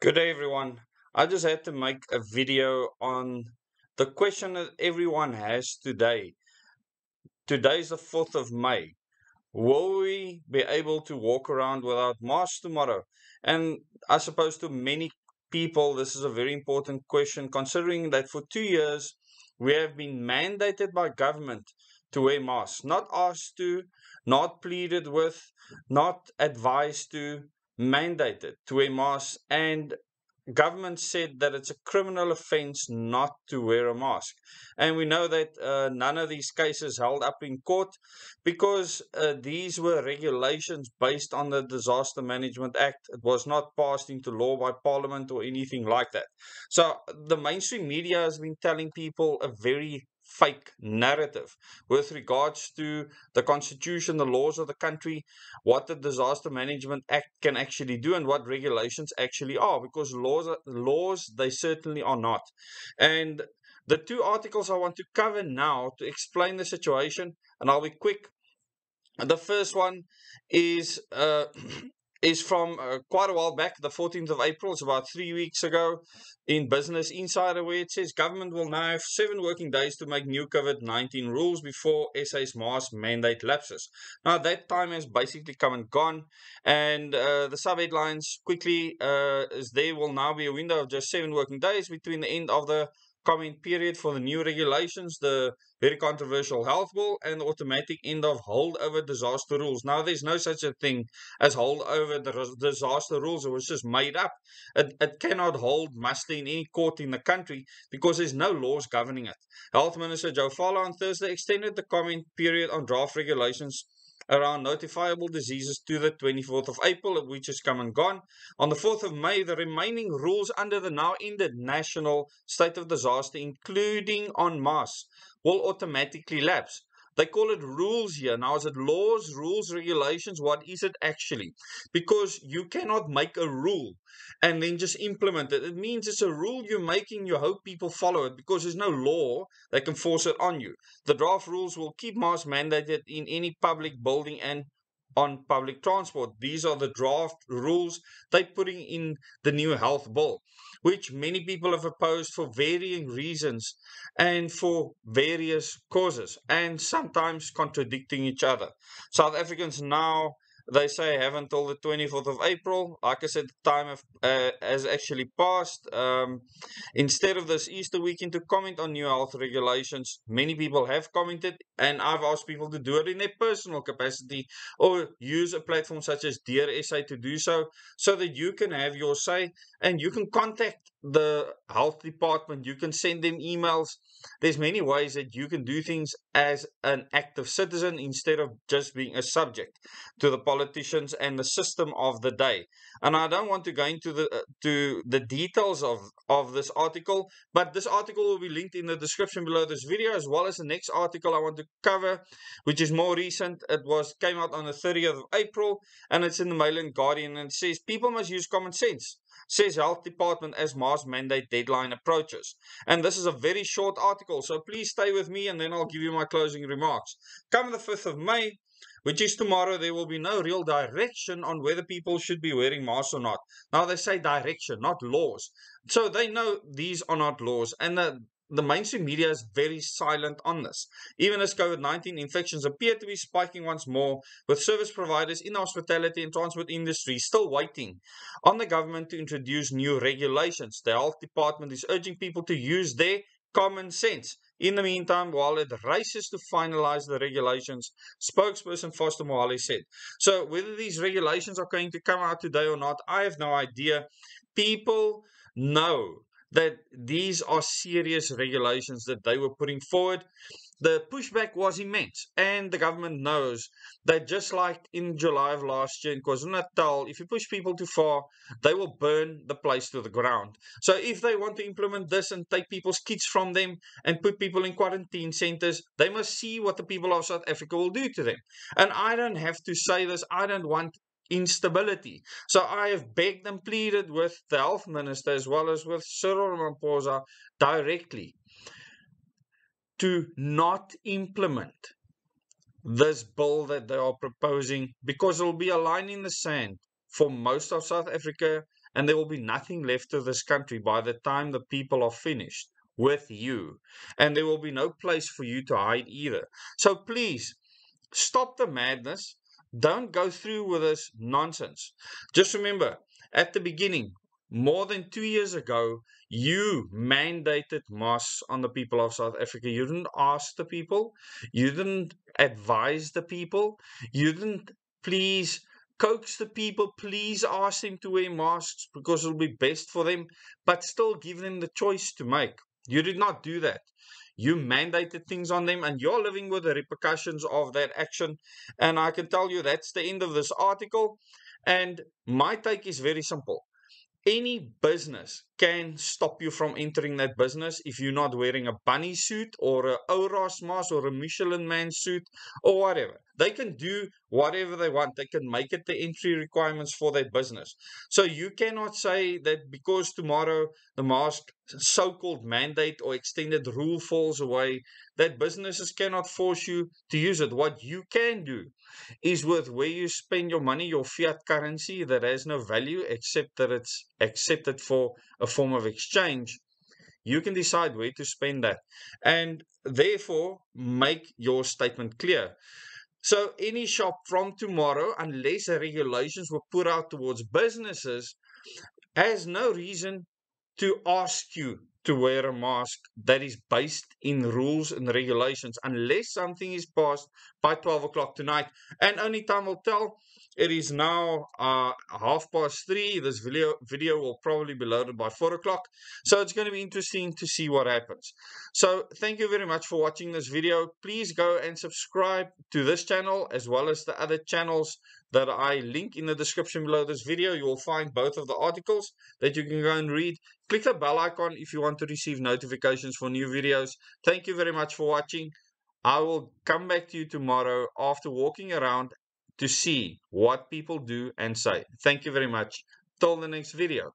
Good day, everyone. I just had to make a video on the question that everyone has today. Today's the 4th of May. Will we be able to walk around without masks tomorrow? And I suppose to many people, this is a very important question, considering that for 2 years we have been mandated by government to wear masks, not asked to, not pleaded with, not advised to, mandated to wear masks. And government said that it's a criminal offense not to wear a mask. And we know that none of these cases held up in court because these were regulations based on the Disaster Management Act. It was not passed into law by Parliament or anything like that. So the mainstream media has been telling people a very fake narrative with regards to the constitution, the laws of the country, what the Disaster Management Act can actually do, and what regulations actually are, because laws they certainly are not. And the two articles I want to cover now to explain the situation, and I'll be quick. The first one is is from quite a while back, the 14th of April. It's about 3 weeks ago in Business Insider, where it says government will now have 7 working days to make new COVID-19 rules before SA's mask mandate lapses. Now, that time has basically come and gone, and the sub-headlines quickly is there will now be a window of just 7 working days between the end of the comment period for the new regulations, the very controversial health bill, and the automatic end of holdover disaster rules. Now, there's no such a thing as holdover disaster rules. It was just made up. It cannot hold muster in any court in the country because there's no laws governing it. Health Minister Joe Fowler on Thursday extended the comment period on draft regulations around notifiable diseases to the 24th of April, which has come and gone. On the 4th of May, the remaining rules under the now ended national state of disaster, including on masks, will automatically lapse. They call it rules here. Now, is it laws, rules, regulations? What is it actually? Because you cannot make a rule and then just implement it. It means it's a rule you're making, you hope people follow it because there's no law that can force it on you. The draft rules will keep masks mandated in any public building and on public transport. These are the draft rules they're putting in the new health bill, which many people have opposed for varying reasons and for various causes, and sometimes contradicting each other. South Africans now, they say, have until the 24th of April. Like I said, the time has actually passed. Instead of this Easter weekend to comment on new health regulations, many people have commented, and I've asked people to do it in their personal capacity or use a platform such as Dear SA to do so that you can have your say and you can contact the health department. You can send them emails. There's many ways that you can do things as an active citizen instead of just being a subject to the politicians and the system of the day. And I don't want to go into the details of this article, but this article will be linked in the description below this video, as well as the next article I want to cover, which is more recent. It came out on the 30th of April, and it's in the Mail and Guardian, and it says people must use common sense, says health department as mask mandate deadline approaches. And this is a very short article, so please stay with me and then I'll give you my closing remarks. Come the 5th of May, which is tomorrow, there will be no real direction on whether people should be wearing masks or not. Now, they say direction, not laws. So they know these are not laws, and the mainstream media is very silent on this. Even as COVID-19 infections appear to be spiking once more, with service providers in the hospitality and transport industry still waiting on the government to introduce new regulations. The health department is urging people to use their common sense. In the meantime, while it races to finalize the regulations, spokesperson Foster Mohale said. So whether these regulations are going to come out today or not, I have no idea. People know that these are serious regulations that they were putting forward. The pushback was immense, and the government knows that just like in July of last year in KwaZulu-Natal, if you push people too far, they will burn the place to the ground. So if they want to implement this and take people's kids from them and put people in quarantine centers, they must see what the people of South Africa will do to them. And I don't have to say this, I don't want instability. So I have begged and pleaded with the health minister as well as with Cyril Ramaphosa directly to not implement this bill that they are proposing, because it will be a line in the sand for most of South Africa and there will be nothing left of this country by the time the people are finished with you. And there will be no place for you to hide either. So please, stop the madness. Don't go through with this nonsense. Just remember, at the beginning, more than 2 years ago, you mandated masks on the people of South Africa. You didn't ask the people. You didn't advise the people. You didn't please coax the people. Please ask them to wear masks because it'll be best for them, but still give them the choice to make. You did not do that. You mandated things on them, and you're living with the repercussions of that action. And I can tell you that's the end of this article. And my take is very simple. Any business can stop you from entering that business if you're not wearing a bunny suit or a Oros mask or a Michelin man suit or whatever. They can do whatever they want. They can make it the entry requirements for that business. So you cannot say that because tomorrow the mask so-called mandate or extended rule falls away, that businesses cannot force you to use it. What you can do is with where you spend your money, your fiat currency that has no value except that it's accepted for a form of exchange. You can decide where to spend that and therefore make your statement clear. So any shop from tomorrow, unless the regulations were put out towards businesses, has no reason to ask you to wear a mask that is based in rules and regulations, unless something is passed by 12 o'clock tonight. And only time will tell. It is now 3:30. This video will probably be loaded by 4 o'clock. So it's going to be interesting to see what happens. So thank you very much for watching this video. Please go and subscribe to this channel as well as the other channels that I link in the description below this video. You will find both of the articles that you can go and read. Click the bell icon if you want to receive notifications for new videos. Thank you very much for watching. I will come back to you tomorrow after walking around to see what people do and say. Thank you very much. Till the next video.